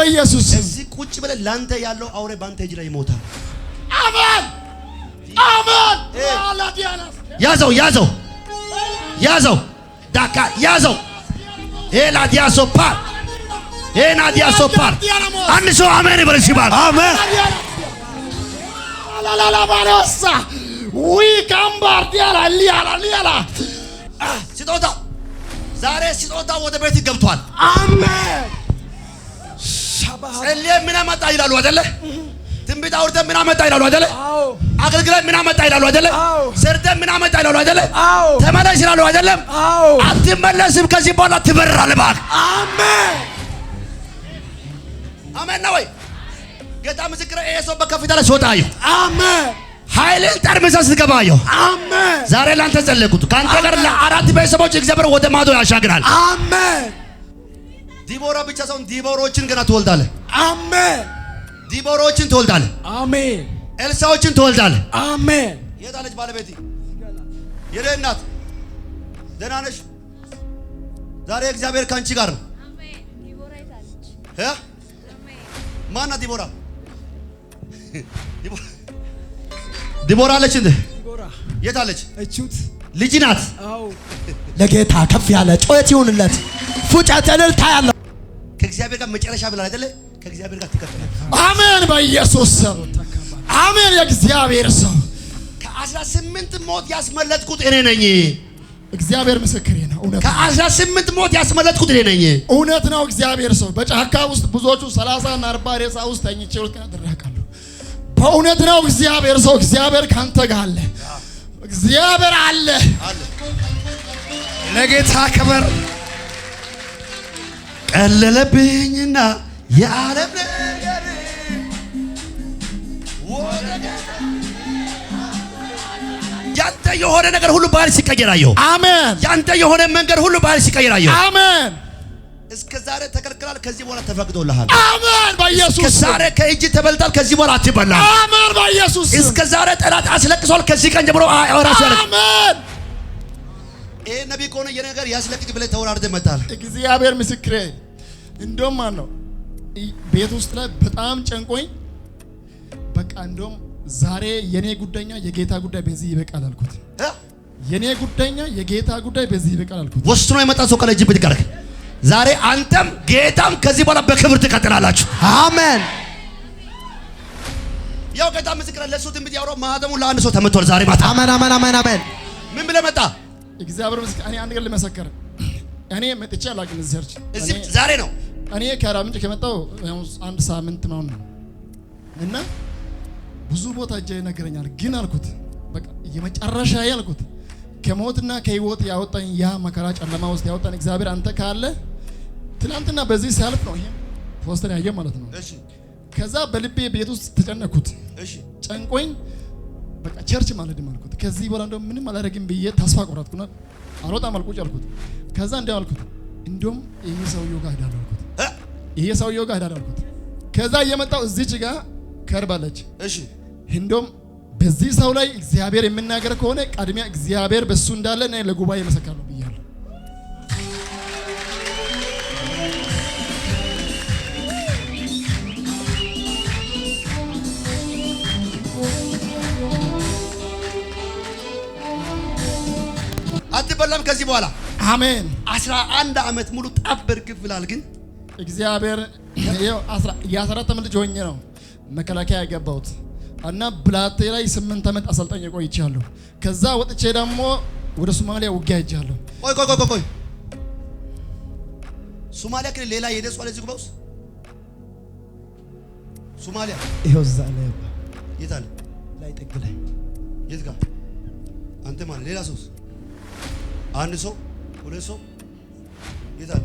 በኢየሱስ እዚህ ቁጭ ብለህ ላንተ ያለው አውሬ ባንተ እጅ ላይ ይሞታል። አሜን አሜን። ያዘው ያዘው ያዘው ዳካ ያዘው ኤላዲያ ሶፓር ኤናዲያ ሶፓር አንድ ሰው አሜን ይበል ሲባል አሜን ላላላ ባሮሳ ዊ ካምባርዲያላ ሊያላ ስጦታ ዛሬ ስጦታ ወደ ቤት ገብቷል። አሜን ጸልዬ ምን አመጣ ይላሉ አይደለ? ትንቢት አውርተህ ምን አመጣ ይላሉ አይደለ? አገልግለህ ምን አመጣ ይላሉ አይደለ? ሰርተህ ምን አመጣ ይላሉ አይደለ? ተመለስ ይላሉ አይደለም? አትመለስም። ከዚህ በኋላ ትበራለህ። እባክህ አሜን አሜን ነው ወይ? ጌታ ምስክር ይሄ ሰው በከፍታ ላይ ሲወጣ አየሁ። አሜን ኃይልን ጠርምሰህ ስትገባ አየሁ። አሜን ዛሬ ላንተ ጸለይኩት። ካንተ ጋር ለአራት ቤተሰቦች እግዚአብሔር ወደ ማዶ ያሻግራል። አሜን ዲቦራ ብቻ ሳይሆን ዲቦሮችን ገና ትወልዳለህ። አሜን ዲቦሮችን ትወልዳለህ። አሜን ኤልሳዎችን ትወልዳለህ። አሜን የታለች ባለቤቴ? የኔ እናት ደህና ነሽ? ዛሬ እግዚአብሔር ካንቺ ጋር ነው። አሜን። ዲቦራ የታለች? ማናት ዲቦራ? ዲቦራ አለች እንዴ? ዲቦራ የታለች? እቹት ልጅ ናት። አዎ ለጌታ ከፍ ያለ ጮት ይሁንለት። ፉጨት እልልታ ያለው ከእግዚአብሔር ጋር መጨረሻ ብላ አይደለ? ከእግዚአብሔር ጋር ትከተላለህ። አሜን በኢየሱስ ስም አሜን። የእግዚአብሔር ሰው ከ18 ሞት ያስመለጥኩት እኔ ነኝ። እግዚአብሔር ምስክሬ ነው። እውነት ከ18 ሞት ያስመለጥኩት እኔ ነኝ። እውነት ነው። እግዚአብሔር ሰው በጫካ ውስጥ ብዙዎቹ 30 እና 40 ሬሳ ውስጥ ተኝቼ ውስጥ አደረካለሁ። በእውነት ነው። እግዚአብሔር ሰው እግዚአብሔር ካንተ ጋር አለ። እግዚአብሔር አለ። ለጌታ ክብር። ቀለለብኝና የዓለም ነገር ያንተ የሆነ ነገር ሁሉ ባህል ሲቀየር አየሁ። አሜን። ያንተ የሆነ መንገድ ሁሉ ባህል ሲቀየር አየሁ። አሜን። እስከ ዛሬ ተከልክላል፣ ከዚህ በኋላ ተፈቅዶልሃል። አሜን በኢየሱስ እስከ ዛሬ ከእጅ ተበልጣል፣ ከዚህ በኋላ አትበላም። አሜን በኢየሱስ እስከ ዛሬ ጠላት አስለቅሷል፣ ከዚህ ቀን ጀምሮ ራሱ ያለ አሜን። ይሄ ነቢይ ከሆነ የነገር ያስለቅቅ ብለህ ተወራርደህ መጣል። እግዚአብሔር ምስክሬ እንደውም ማን ነው ቤት ውስጥ ላይ በጣም ጨንቆኝ በቃ እንደውም ዛሬ የኔ ጉዳይኛ የጌታ ጉዳይ በዚህ ይበቃል አልኩት። የኔ ጉዳይኛ የጌታ ጉዳይ በዚህ ይበቃል አልኩት። ወስኖ የመጣ ሰው ከላይ ጅብት ይቀርክ። ዛሬ አንተም ጌታም ከዚህ በኋላ በክብር ትቀጥላላችሁ። አሜን። ያው ጌታ ምስክር ለሱ ትንቢት ያወራው ማህተሙ ለአንድ ሰው ተመቷል ዛሬ ማታ። አሜን አሜን አሜን አሜን። ምን ብለህ መጣ? እግዚአብሔር ምስክር እኔ አንድ ነገር ልመሰክር። እኔ መጥቼ አላውቅም እዚህ ቸርች። እዚህ ዛሬ ነው እኔ ከአርባ ምንጭ ከመጣሁ አንድ ሳምንት ነው እና ብዙ ቦታ እጄ ይነገረኛል። ግን አልኩት በቃ የመጨረሻ ያልኩት ከሞትና ከህይወት ያወጣኝ ያ መከራ ጨለማ ውስጥ ያወጣኝ እግዚአብሔር አንተ ካለ ትናንትና በዚህ ሲያልፍ ነው ይሄ ፖስተር ያየ ማለት ነው። እሺ ከዛ በልቤ ቤት ውስጥ ተጨነኩት። እሺ ጨንቆኝ በቃ ቸርች ማለድም አልኩት። ከዚህ በኋላ እንደውም ምንም አላደርግም ብዬ ተስፋ ቆረጥኩና አልወጣም አልኩት አልኩት። ከዛ እንደው አልኩት እንደውም ይሄ ሰውዬው ጋር ሄዳለሁ አልኩት። ይሄ ሰውዬው ጋር ሄዳለሁ አልኩት። ከዛ እየመጣው እዚች ጋር ከርባለች። እሺ እንደውም በዚህ ሰው ላይ እግዚአብሔር የሚናገር ከሆነ ቀድሚያ እግዚአብሔር በሱ እንዳለ እኔ ለጉባኤ መሰክራለሁ ብያለሁ። አትበላም ከዚህ በኋላ አሜን። 11 ዓመት ሙሉ ጠብር ግፍላል። ግን እግዚአብሔር ይኸው የ14 ዓመት ልጅ ሆኜ ነው መከላከያ ያገባሁት እና ብላቴ ላይ 8 ዓመት አሰልጣኝ ቆይቻለሁ። ከዛ ወጥቼ ደግሞ ወደ ሶማሊያ ውጊያ ሄጃለሁ። ቆይ ሶማሊያ ክልል ሌላ የደስ ዋለ ዝግባውስ ሶማሊያ ይኸው እዛ ላይ የት አለ? ላይ ጥግ ላይ የት ጋር አንተ ማለት ሌላ ሰውስ? አንድ ሰው ሁለት ሰው የት አለ?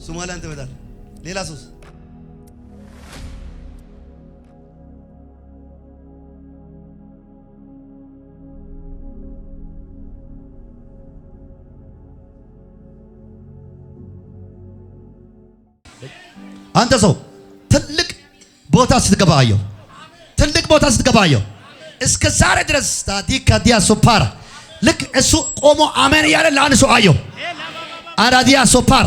ሶማሊያ አንተ መጣል ሌላ ሰውስ? አንተ ሰው ትልቅ ቦታ ስትገባ አየሁ። ትልቅ ቦታ ስትገባ አየሁ። እስከ ዛሬ ድረስ ታዲካ ዲያ ሶፓራ ልክ እሱ ቆሞ አሜን እያለ ለአንድ ሰው አየሁ። አራዲያ ሶፓር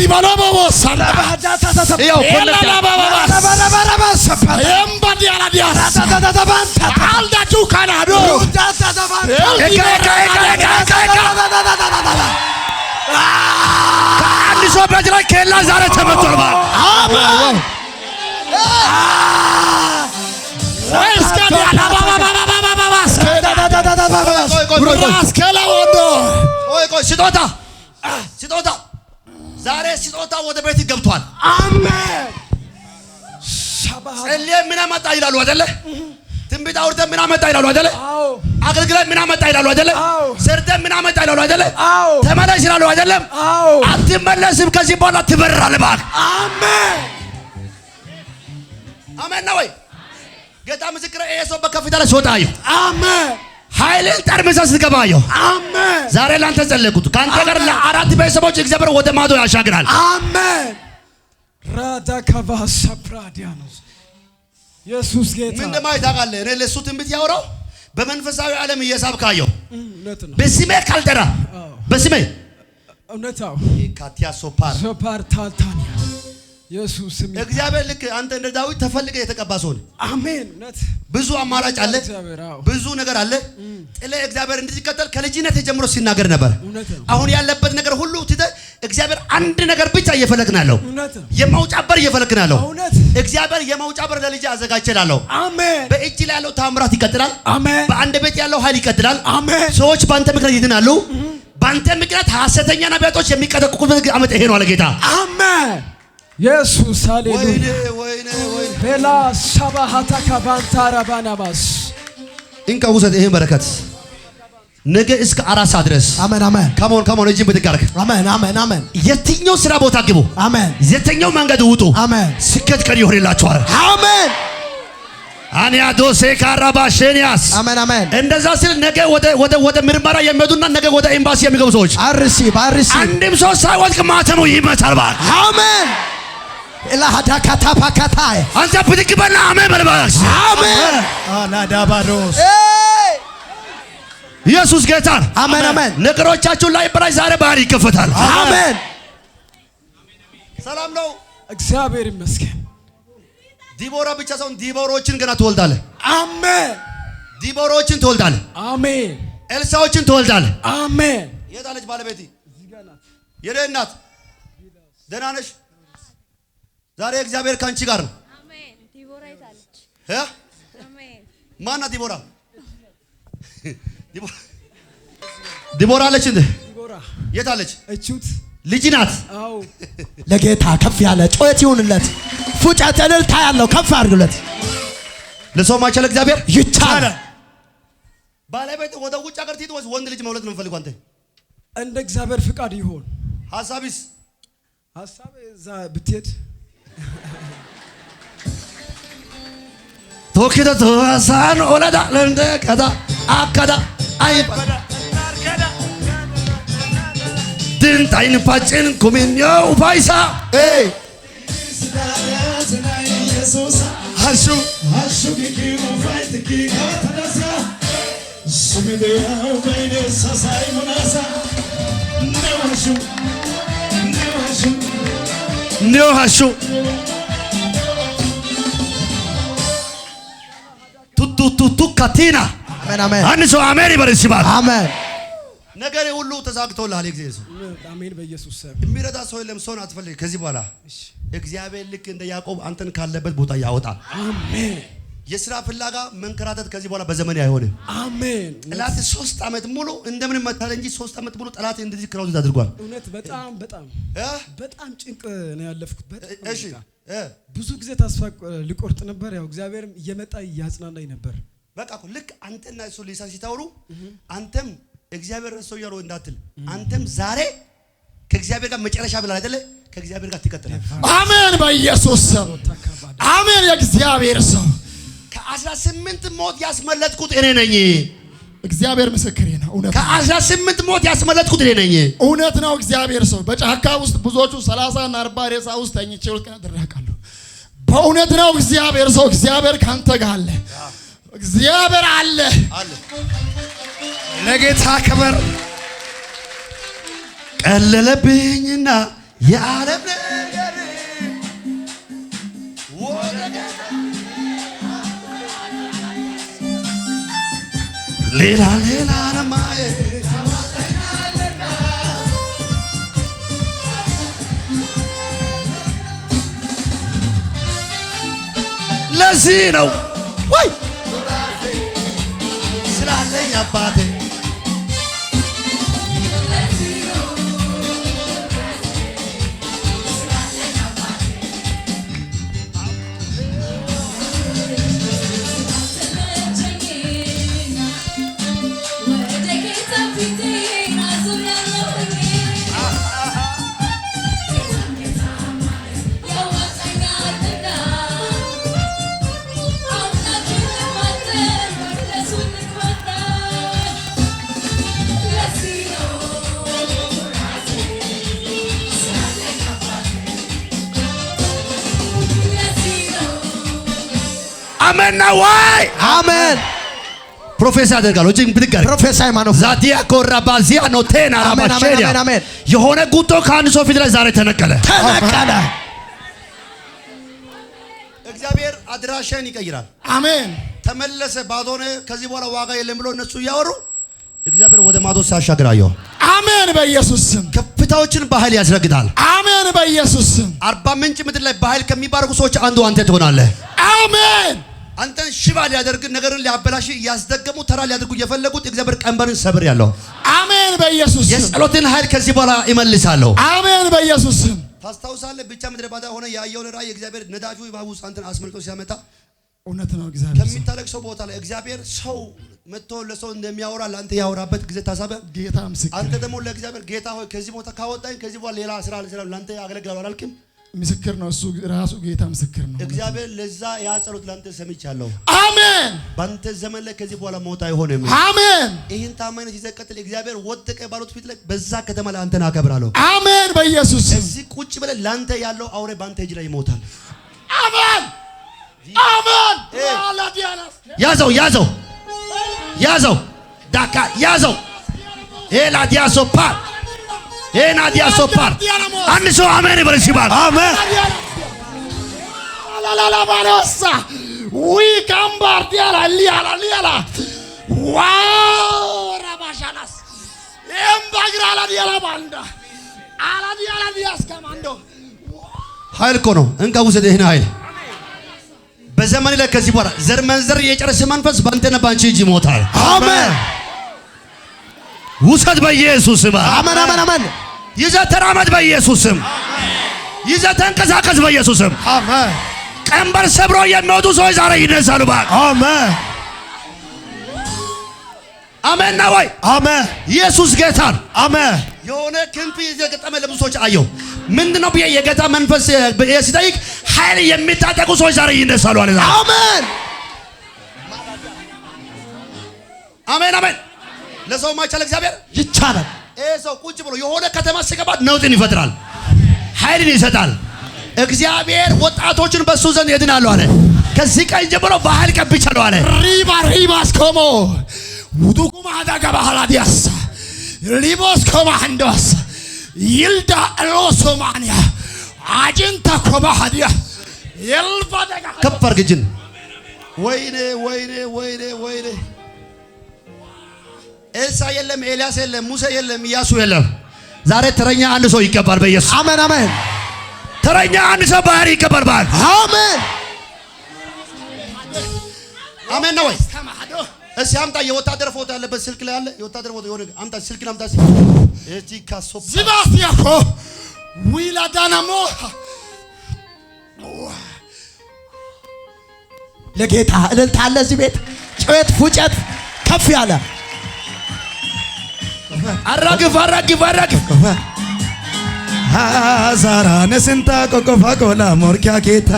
ዲባሎ ቦቦሳ ይኸው ኮኔክት ኤምባዲ አላዲያስ አልዳቹ ካናዶ ከአንድ ሰው በእጅ ላይ ኬላ ዛሬ ተመቷል ማለት አሜን ቆይ ስጦታ ዛሬ ስጦታ ወደ ቤት ገብቷል። አሜን። ጸልዬ ምን አመጣ ይላሉ አይደለ? ትንቢት አውርተህ ምን አመጣ ይላሉ አይደለ? አገልግለህ ምን አመጣ ይላሉ አይደለ? ሰርተህ ምን አመጣ ይላሉ አይደለ? ተመለስ ይላሉ አይደለም? አትመለስም። ከዚህ በኋላ ትበራለህ እባክህ። አሜን። አሜን ነው ወይ? ጌታ ምስክር ይሄ ሰው በከፍታ ላይ ሲወጣ አየሁ። አሜን። ኃይልን ጠርምሰህ ስትገባ አየሁ። አሜን። ዛሬ ላንተ ጸለይኩት። ካንተ ጋር ለአራት ቤተሰቦች እግዚአብሔር ወደ ማዶ ያሻግራል። አሜን። ራዳ ካቫሳ ፕራዲያኖስ ኢየሱስ ጌታ ምን እንደማይል ታውቃለህ? እኔ ለእሱ ትንቢት ያወራው በመንፈሳዊ ዓለም እየሳብክ አየሁ። እውነት ነው። በስሜ ካልጠራ በስሜ እውነት ነው። ካቲያ ሶፓር ሶፓር ታልታኒያ ኢየሱስ ስም እግዚአብሔር ልክ አንተ እንደ ዳዊት ተፈልገ የተቀባ ሰው ነህ። አሜን። እውነት ብዙ አማራጭ አለ፣ ብዙ ነገር አለ። ጥለ እግዚአብሔር እንድትከተል ከልጅነት ጀምሮ ሲናገር ነበር። አሁን ያለበት ነገር ሁሉ ትተ እግዚአብሔር አንድ ነገር ብቻ እየፈለግን ያለው የመውጫ በር እየፈለግን ያለው እግዚአብሔር የመውጫ በር ለልጅ አዘጋጅቻለሁ። አሜን። በእጅ ላይ ያለው ታምራት ይቀጥላል። አሜን። በአንድ ቤት ያለው ኃይል ይቀጥላል። አሜን። ሰዎች በአንተ ምክንያት ይድናሉ። በአንተ ምክንያት ሐሰተኛ ነቢያቶች የሚቀጠቅጡበት ዓመት ይሄ ነው አለ ጌታ። አሜን። ኢየሱስ ሃሌሉያ። ወይኔ ቤላ ሻባሃታ ካባንታራ ባናባስ እንካ ውሰድ ይሄን በረከት ነገ እስከ 4 ሰዓት ድረስ አሜን አሜን ካሞን እጅን ብትጋርክ አሜን አሜን አሜን የትኛው ስራ ቦታ ግቡ። አሜን የትኛው መንገድ ውጡ። አሜን ስኬት ቀን ይሆንላችኋል። አሜን አንያ ዶሴ ካራባሽኒያስ አሜን አሜን እንደዛ ሲል ነገ ወደ ምርመራ የሚሄዱና ነገ ወደ ኤምባሲ የሚገቡ ሰዎች አርሲ አንድም ሰው ሳይወድቅ ማተሙ ይመታል። አሜን ኢላሃዳ ካታፓካታይ አንተ ብድግ በልና አሜን በልባስ። አሜን አላዳባዶስ ኢየሱስ ጌታ አሜን አሜን ነገሮቻችሁ ላይ በላይ ዛሬ ባህር ይከፈታል። አሜን ሰላም ነው። እግዚአብሔር ይመስገን። ዲቦራ ብቻ ሳይሆን ዲቦሮችን ገና ትወልዳለህ። አሜን። ዲቦሮችን ትወልዳለህ። አሜን። ኤልሳዎችን ትወልዳለህ። አሜን። የታለች ባለቤቴ? የኔ እናት ደህና ነሽ? ዛሬ እግዚአብሔር ካንቺ ጋር ነው። አሜን። ዲቦራ የታለች? አሜን። ማና ዲቦራ? ዲቦራ አለች እንዴ? ዲቦራ የታለች? እቹት ልጅ ናት። አው ለጌታ ከፍ ያለ ጮት ይሁንለት። ፉጨት እልልታ ያለው ከፍ አድርጉለት። ለሰው ማይቻል እግዚአብሔር ይቻላል። ባለቤት ወደ ውጭ ሀገር ትሄድ ወይስ ወንድ ልጅ መውለድ ነው የምፈልገው? አንተ እንደ እግዚአብሔር ፍቃድ ይሆን። ሐሳብስ? ሐሳብ እዛ ብትሄድ ቶኪቶ ተዋሳን ኦለዳ ለንደ ከዳ አከዳ አይ ድንታይን ፋጭን ኩሚኒዮ ፋይሳ ኤይ አሹ ኒዮ አሹ ቱቱ ካቲና አሜን አሜን አንድ ሰው አሜን ይበል ሲባል አሜን ነገር ሁሉ ተሳክቶልሃል። እግዚአብሔር ሰው አሜን። በኢየሱስ ስም የሚረዳ ሰው የለም። ሰውን አትፈልግ። ከዚህ በኋላ እግዚአብሔር ልክ እንደ ያዕቆብ አንተን ካለበት ቦታ ያወጣል። አሜን። የሥራ ፍላጋ መንከራተት ከዚህ በኋላ በዘመን አይሆንም። አሜን። ጠላት 3 ዓመት ሙሉ እንደምን መታለ እንጂ 3 ዓመት ሙሉ ጠላት እንደዚህ ክራውዝ አድርጓል። እውነት በጣም ጭንቅ ነው ያለፍኩት። በጣም እሺ ብዙ ጊዜ ተስፋ ልቆርጥ ነበር። ያው እግዚአብሔርም እየመጣ ያጽናናኝ ነበር። በቃ እኮ ልክ አንተና እሱ ሊሳ ሲታወሩ አንተም እግዚአብሔር ረሰው ያለው እንዳትል አንተም ዛሬ ከእግዚአብሔር ጋር መጨረሻ ብላ አይደለ ከእግዚአብሔር ጋር ትቀጥላለህ። አሜን በኢየሱስ ስም አሜን። የእግዚአብሔር ሰው ከ18 ሞት ያስመለጥኩት እኔ ነኝ። እግዚአብሔር ምስክሬ ነው። እውነት ከ18 ሞት ያስመለጥኩት እኔ ነኝ። እውነት ነው። እግዚአብሔር ሰው በጫካ ውስጥ ብዙዎቹ 30 እና 40 ሬሳ ውስጥ ተኝቼ አድሬያለሁ። በእውነት ነው። እግዚአብሔር ሰው እግዚአብሔር ካንተ ጋር አለ። እግዚአብሔር አለ። ለጌታ ክብር። ቀለለብኝና የዓለም ነገር ወደ ጌታ ሌላ ለማየት ለዚህ ነው ወይ ስላለኝ አባቴ አሜን ነው ወይ? አሜን። ፕሮፌሰር አደርጋለሁ እጅግ ብድጋር ፕሮፌሰር ሃይማኖት ዛዲያ ኮራባዚያ ነው ቴና ራባሼሪያ አሜን። የሆነ ጉቶ ከአንድ ሰው ፊት ላይ ዛሬ ተነቀለ። እግዚአብሔር አድራሻን ይቀይራል። አሜን። ተመለሰ ባዶነ ከዚህ በኋላ ዋጋ የለም ብሎ እነሱ እያወሩ እግዚአብሔር ወደ ማዶ ሲያሻግራየው። አሜን በኢየሱስ ስም። ከፍታዎችን በኃይል ያስረግጣል። አሜን በኢየሱስ ስም። አርባ ምንጭ ምድር ላይ በኃይል ከሚባረኩ ሰዎች አንዱ አንተ ትሆናለህ። አሜን። አንተን ሽባ ሊያደርግ ነገርን ሊያበላሽ ያስደገሙ ተራ ሊያደርጉ የፈለጉት እግዚአብሔር ቀንበርን ሰብር ያለው። አሜን በኢየሱስ ስም። የጸሎትን ኃይል ከዚህ በኋላ ይመልሳለሁ። አሜን በኢየሱስ ስም። ታስታውሳለህ? ብቻ ምድረ ባዳ ሆነ ያየውን ራእይ እግዚአብሔር ነዳጁ ባቡስ አንተን አስመልጦ ሲያመጣ እውነት ነው። እግዚአብሔር ከሚታለቅሰው ቦታ ላይ እግዚአብሔር ሰው መጥቶ ለሰው እንደሚያወራ ለአንተ ያወራበት ጊዜ ታሳበ። ጌታ ምስክር። አንተ ደግሞ ለእግዚአብሔር ጌታ ሆይ ከዚህ ቦታ ካወጣኝ ከዚህ በኋላ ሌላ ስራ አልሰራም ለአንተ ያገለግላለሁ አላልክም? ምስክር ነው። እሱ ራሱ ጌታ ምስክር ነው። እግዚአብሔር ለዛ ያ ጸሎት ለአንተ ሰምቻለሁ። አሜን። በአንተ ዘመን ላይ ከዚህ በኋላ ሞት አይሆንም። አሜን። ይህን ታማኝነት ይዘህ ቀጥል። እግዚአብሔር ወደቀ ባሉት ፊት ላይ በዛ ከተማ ላይ አንተን አከብራለሁ። አሜን በኢየሱስ እዚህ ቁጭ ብለህ ለአንተ ያለው አውሬ በአንተ እጅ ላይ ይሞታል። አሜን አሜን። ያዘው ያዘው ያዘው ዳካ ያዘው ኤላዲያ ሶፓር ኤናዲያ ሶፓር አንድ ሰው አሜን ይበል ሲባል አሜን። አላላላ ባሮሳ ዊ ካምባርዲያላ ሊያላ ዋው ራባሻናስ ኤምባግራላ ዲያላ ባንዳ አላዲያላ ዲያስከማንዶ ኃይል እኮ ነው። እንካ ውሰድ ይሄን ኃይል በዘመን ላይ ከዚህ በኋላ ዘር መንዘር የጨረሰ መንፈስ ባንተና ባንቺ እጅ ይሞታል። አሜን። ውሰድ በኢየሱስ ስም። አሜን አሜን አሜን። ይዘህ ተራመድ በኢየሱስ ስም። ይዘህ ተንቀሳቀስ በኢየሱስ ስም። አሜን። ቀንበር ሰብሮ የሚወጡ ሰዎች ዛሬ ይነሳሉ። ባክ አሜን አሜን ነው ወይ? አሜን። ኢየሱስ ጌታ ነው። አሜን። የሆነ ክንፍ የገጠመ ለብዙ ሰዎች አየሁ። ምንድነው ብዬ የጌታ መንፈስ ሲጠይቅ ኃይል የሚታጠቁ ሰዎች ዛሬ ይነሳሉ አለ። አሜን አሜን አሜን። ለሰው ማይቻል እግዚአብሔር ይቻላል። ሰው ቁጭ ብሎ የሆነ ከተማ ሲገባ ነውጥን ይፈጥራል፣ ኃይልን ይሰጣል። እግዚአብሔር ወጣቶችን በሱ ዘንድ ይድናሉ አለ። ከዚህ ቀን ጀምሮ በኃይል ቀብቻለሁ አለ። ሪባስ ኮሞ ውዱኩማ አዳጋ ባህላዲያስ ሊቦስ ኮማ አንዶስ ይልዳ ሎሶማንያ አጅንታ ኮማ ሀዲያ የልፋደጋ ከፍ አድርግ እጅን። ወይኔ ወይኔ ወይኔ ወይኔ ኤልሳ የለም፣ ኤልያስ የለም፣ ሙሴ የለም፣ ኢያሱ የለም። ዛሬ ተረኛ አንድ ሰው ይቀባል በኢየሱስ አሜን አሜን። ተረኛ አንድ ሰው ባህሪ ይቀባል ባል አሜን አሜን ነው ወይ? እስኪ አምጣ የወታደር ፎቶ ያለበት ስልክ ላይ አለ። የወታደር ፎቶ የሆነ አምጣ፣ ስልክን አምጣ። እቺ ካሶ ዚባስቲያኮ ዊላዳናሞ ለጌታ እልልታ አለ እዚህ ቤት። ጩኸት ፉጨት ከፍ ያለ አራግፍ አራግፍ አራግፍ ዛራ ነስንታ ቆቆፋ ቆላ ሞርኪያ ጌታ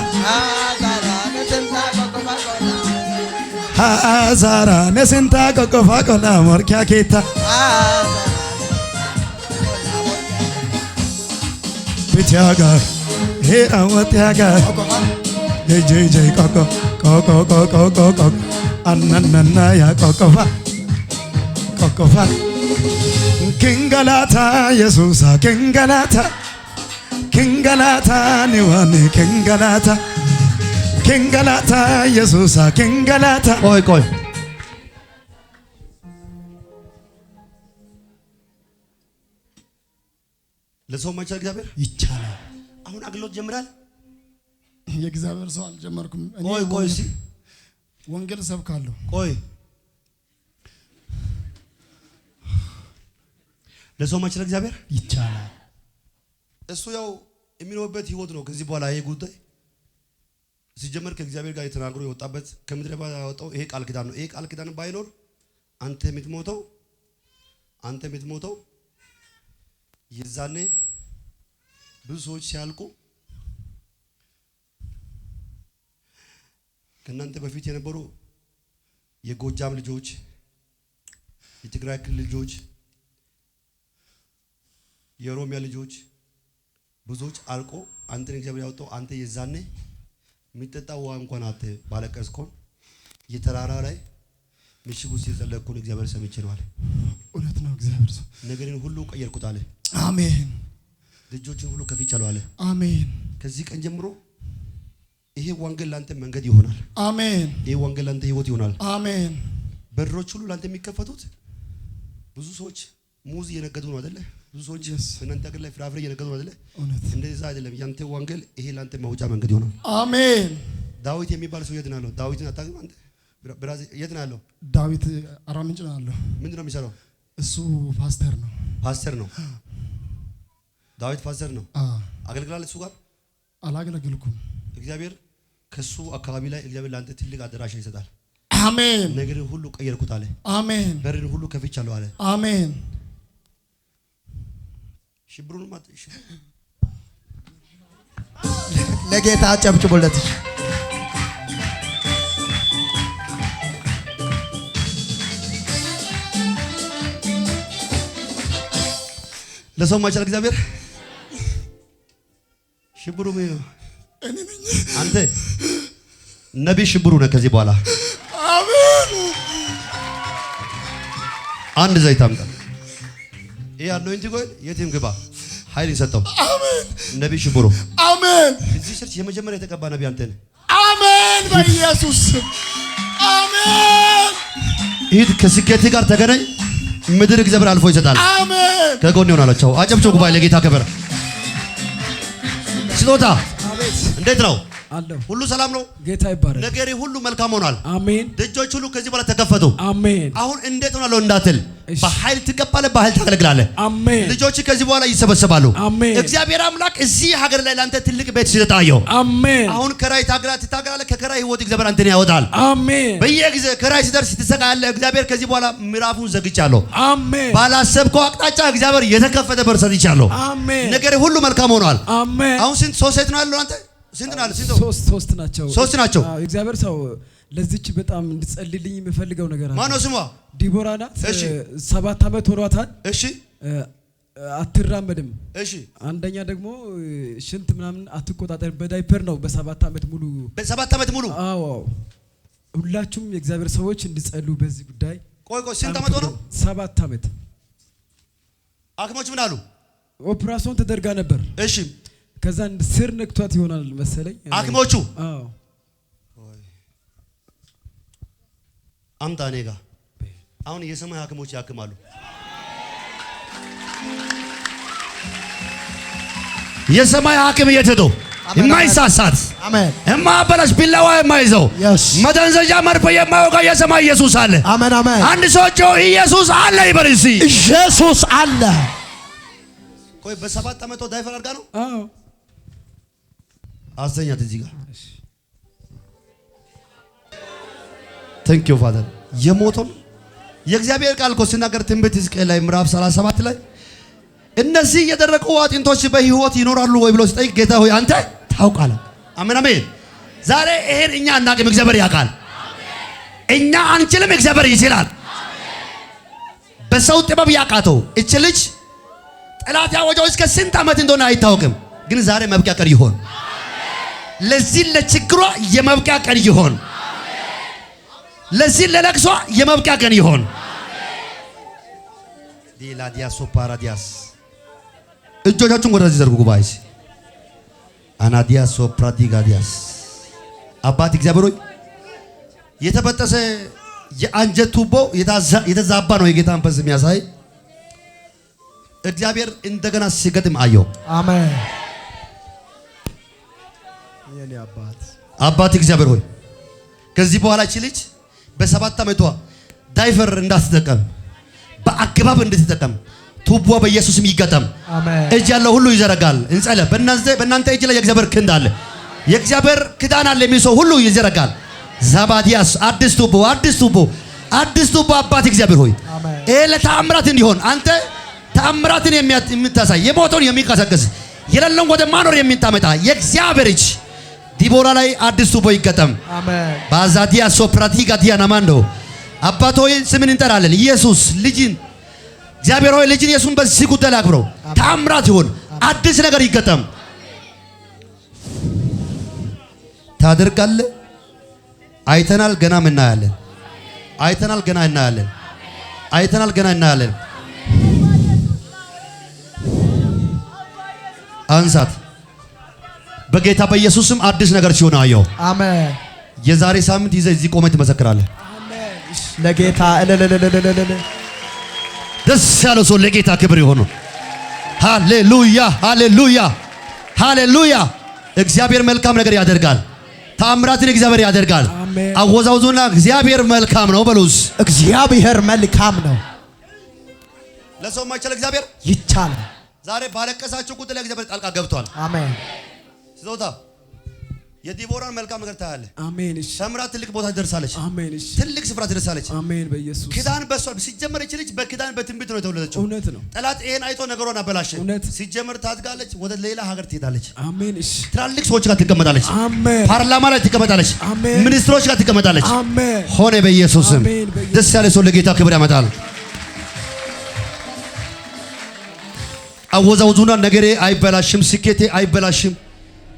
ዛራ ነስንታ ቆቆፋ ቆላ ሞርኪያ ጌታ ብቻጋ አወጥያጋ ጀይ ቆቆ ቆቆ ቆቆ ቆቆ አናናና ያ ቆቆፋ ቆቆፋ ክንገላታ ኢየሱስ ክንገላታ ከንገላታ ንዋኔ ከንገላታ ከንገላታ ኢየሱስ ከንገላታ ቆይ ለሰው ማይቻል እግዚአብሔር ይቻላል። አሁን አገልግሎት ጀምራል። የእግዚአብሔር ሰው አልጀመርኩም። እኔ ቆይ እሺ ወንጌል ሰብካለሁ። ቆይ ለሰው ማይቻል እግዚአብሔር ይቻላል። እሱ ያው የሚኖርበት ህይወት ነው። ከዚህ በኋላ ይሄ ጉዳይ ሲጀመር ከእግዚአብሔር ጋር የተናገሩ የወጣበት ከምድረ በዳ ያወጣው ይሄ ቃል ኪዳን ነው። ይሄ ቃል ኪዳን ባይኖር አንተ የምትሞተው የዛኔ ብዙ ሰዎች ሲያልቁ ከእናንተ በፊት የነበሩ የጎጃም ልጆች፣ የትግራይ ክልል ልጆች፣ የኦሮሚያ ልጆች ብዙዎች አልቆ አንተን እግዚአብሔር ያወጣው አንተ የዛኔ የሚጠጣ ውሃ እንኳን አተ ባለቀስኮን የተራራ ላይ ምሽጉ ሲዘለኩን እግዚአብሔር ሰምቼ ነው አለ። እውነት ነው። እግዚአብሔር ሰው ነገርን ሁሉ ቀየርኩት አለ። አሜን። ልጆችን ሁሉ ከፍቻለሁ አለ። አሜን። ከዚህ ቀን ጀምሮ ይሄ ወንጌል ላንተ መንገድ ይሆናል። አሜን። ይሄ ወንጌል ላንተ ህይወት ይሆናል። አሜን። በሮች ሁሉ ላንተ የሚከፈቱት ብዙ ሰዎች ሙዝ እየነገዱ ነው አይደለ? ብዙ ሰዎች እናንተ ሀገር ላይ ፍራፍሬ እየነገዱ ነው አይደለ? እንደዛ አይደለም። ያንተ ወንጌል ይሄ ላንተ መውጫ መንገድ ይሆናል። አሜን። ዳዊት የሚባል ሰው የት ነው ያለው? ዳዊትን አታውቅም አንተ? ብራዚል የት ነው ያለው? ዳዊት አርባ ምንጭ ነው ያለው። ምንድን ነው የሚሰራው? እሱ ፓስተር ነው። ፓስተር ነው ዳዊት፣ ፓስተር ነው። አገልግላል እሱ ጋር አላገለግልኩም። እግዚአብሔር ከሱ አካባቢ ላይ እግዚአብሔር ላንተ ትልቅ አደራሻ ይሰጣል። አሜን። ነገርን ሁሉ ቀየርኩት አለ። አሜን። በርን ሁሉ ከፍቻለሁ አለ። አሜን። ሽብሩን ማጥሽ ለጌታ አጨብጭቡለት። ለሰው ማይቻል እግዚአብሔር ሽብሩ ምን ነው? አንተ ነብይ ሽብሩ ነህ ከዚህ በኋላ። አሜን። አንድ ዘይት አምጣ። ይሄ አኖይንቲንግ ኦይል የትም ግባ ኃይል ይሰጠው። አሜን። ነብይ ሽብሩ አሜን። እዚህ ቸርች የመጀመሪያ የተቀባ ነብይ አንተ ነህ። አሜን። በኢየሱስ አሜን። ይህ ከስኬት ጋር ተገናኝ። ምድር እግዚአብሔር አልፎ ይሰጣል። አሜን። ከጎን ይሆናላችሁ። አጨብጭቡ ጉባኤ ለጌታ ክብር። ስጦታ እንዴት ነው? አለው ሁሉ ሰላም ነው? ጌታ ይባረክ። ነገሬ ሁሉ መልካም ሆኗል። አሜን። ደጆች ሁሉ ከዚህ በኋላ ተከፈቱ። አሜን። አሁን እንዴት ሆናለሁ እንዳትል በኃይል ትቀባለህ፣ በኃይል ታገለግላለህ። አሜን። ልጆች ከዚህ በኋላ ይሰበሰባሉ። አሜን። እግዚአብሔር አምላክ እዚህ ሀገር ላይ ላንተ ትልቅ ቤት ሲሰጣየው። አሜን። አሁን ከራይ ታገላለህ። ከከራይ ህይወት እግዚአብሔር አንተን ያወጣል። አሜን። በየጊዜ ከራይ ሲደርስ ትሰቃለህ። እግዚአብሔር ከዚህ በኋላ ምዕራፉን ዘግቻለሁ። አሜን። ባላሰብከው አቅጣጫ እግዚአብሔር የተከፈተ በር ሰጥቻለሁ። አሜን። ነገሬ ሁሉ መልካም ሆኗል። አሜን። አሁን ስንት ሶስት ሴት ነው ያለው አንተ? ስንት ናቸው? ሶስት ናቸው። ሶስት ናቸው። እግዚአብሔር ሰው ለዚች በጣም እንድጸልይልኝ የምፈልገው ነገር አለ። ማነው ስሟ? ዲቦራ ናት። 7 ዓመት ሆኗታል። እሺ። አትራመድም። እሺ። አንደኛ ደግሞ ሽንት ምናምን አትቆጣጠር። በዳይፐር ነው በ7 ዓመት ሙሉ። በ7 ዓመት ሙሉ? አዎ። ሁላችሁም የእግዚአብሔር ሰዎች እንድጸሉ በዚህ ጉዳይ። ቆይ ስንት ዓመት ሆነው? 7 ዓመት። ሐኪሞች ምን አሉ? ኦፕራሲዮን ተደርጋ ነበር። እሺ። ከዛ ስር ነክቷት ይሆናል መሰለኝ ሐኪሞቹ። አዎ። አምጣ እኔ ጋር አሁን የሰማይ ሐኪሞች ያክማሉ። የሰማይ ሐኪም የት ሄዶ የማይሳሳት አሜን። የማያበላሽ ቢላዋ የማይዘው መደንዘዣ መርፌ የማይወጋ የሰማይ ኢየሱስ አለ። አሜን አሜን። አንድ ሰው ኢየሱስ አለ ይበል እስቲ። ኢየሱስ አለ። ቆይ በ7 ዓመቷ ዳይፐር አድርጋ ነው? አዎ። አስተኛት እዚህ ጋር። ቴንክ ዩ ፋዘር። የሞተው የእግዚአብሔር ቃል እኮ ሲናገር ትንቢተ ሕዝቅኤል ላይ ምዕራፍ 37 ላይ እነዚህ የደረቁ አጥንቶች በሕይወት ይኖራሉ ወይ ብሎ ሲጠይቅ ጌታ ሆይ አንተ ታውቃለህ። አሜን አሜን። ዛሬ ይሄን እኛ አናውቅም፣ እግዚአብሔር ያውቃል። እኛ አንችልም፣ እግዚአብሔር ይችላል። በሰው ጥበብ ያቃተው እቺ ልጅ ጠላት ያወጀው እስከ ስንት ዓመት እንደሆነ አይታወቅም፣ ግን ዛሬ መብቂያ ቀን ይሆን። ለዚህ ለችግሯ የመብቂያ ቀን ይሆን። ለዚህ ለለቅሷ የመብቂያ ቀን ይሆን። ዲላ ዲያሶ ፓራዲያስ እጆቻችሁን ወደዚህ ዘርጉ ጉባኤ። አናዲያስ ሶፕራዲጋዲያስ አባት እግዚአብሔር ሆይ የተበጠሰ የአንጀት ቱቦ የተዛባ ነው የጌታ መንፈስ የሚያሳይ እግዚአብሔር እንደገና ሲገጥም አየው። አሜን። የኔ አባት እግዚአብሔር ሆይ ከዚህ በኋላ እቺ ልጅ በ7 ዓመቷ ዳይቨር እንዳትጠቀም በአግባብ እንድትጠቀም ቱቦ በኢየሱስም ይገጠም። አሜን። እጅ ያለው ሁሉ ይዘረጋል። እንጸልይ። በእናንተ እጅ ላይ የእግዚአብሔር ክንድ አለ። የእግዚአብሔር ክዳን አለ። የሚሰው ሁሉ ይዘረጋል። ዛባዲያስ አዲስ ቱቦ አባት እግዚአብሔር ሆይ ይሄ ለተአምራት እንዲሆን አንተ ተአምራትን የምታሳይ የሞተውን የሚቀሰቅስ የሌለውን ወደ ማኖር የምታመጣ የእግዚአብሔር እጅ ዲቦራ ላይ አዲስ ቱቦ ይገጠም። አሜን። ባዛዲያ ሶፕራቲጋ ዲያናማንዶ አባት ሆይ ስምን እንጠራለን። ኢየሱስ ልጅን እግዚአብሔር ሆይ ልጅን ኢየሱስን በዚህ ጉዳይ ላይ አክብረው ተአምራት ይሁን። አዲስ ነገር ይገጠም። ታደርጋለህ። አይተናል፣ ገና እናያለን። አይተናል፣ ገና እናያለን። አይተናል፣ ገና እናያለን። አንሳት በጌታ በኢየሱስም አዲስ ነገር ሲሆን አየው። አሜን። የዛሬ ሳምንት ይዘህ እዚህ ቆመህ ትመሰክራለህ። ለጌታ ደስ ያለው ሰው ለጌታ ክብር ይሁን። ሃሌሉያ ሃሌሉያ ሃሌሉያ። እግዚአብሔር መልካም ነገር ያደርጋል። ተአምራትን እግዚአብሔር ያደርጋል። አወዛውዙና እግዚአብሔር መልካም ነው በሉስ። እግዚአብሔር መልካም ነው። ለሰው ማይቻል እግዚአብሔር ይቻላል። ዛሬ ባለቀሳችሁ ቁጥር ላይ እግዚአብሔር ጣልቃ ገብቷል። አሜን። ስጦታ የዲቦራን መልካም ነገር ታያለህ። አሜን። እሺ ተምራ ትልቅ ቦታ ትደርሳለች። አሜን። እሺ ትልቅ ስፍራ ትደርሳለች። አሜን። በኢየሱስ ኪዳን በሷ ሲጀመር እቺ ልጅ በኪዳን በትንቢት ነው የተወለደችው። እውነት ነው። ጠላት ይሄን አይቶ ነገሯን አበላሸ። እውነት ሲጀመር ታድጋለች፣ ወደ ሌላ ሀገር ትሄዳለች። አሜን። እሺ ትላልቅ ሰዎች ጋር ትቀመጣለች። አሜን። ፓርላማ ላይ ትቀመጣለች። አሜን። ሚኒስትሮች ጋር ትቀመጣለች። አሜን። ሆነ በኢየሱስ ስም። አሜን። ደስ ያለ ሰው ለጌታ ክብር ያመጣል። አወዛውዙና ነገሬ አይበላሽም፣ ስኬቴ አይበላሽም፣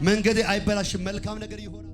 መንገዴ አይበላሽም፣ መልካም ነገር ይሆናል።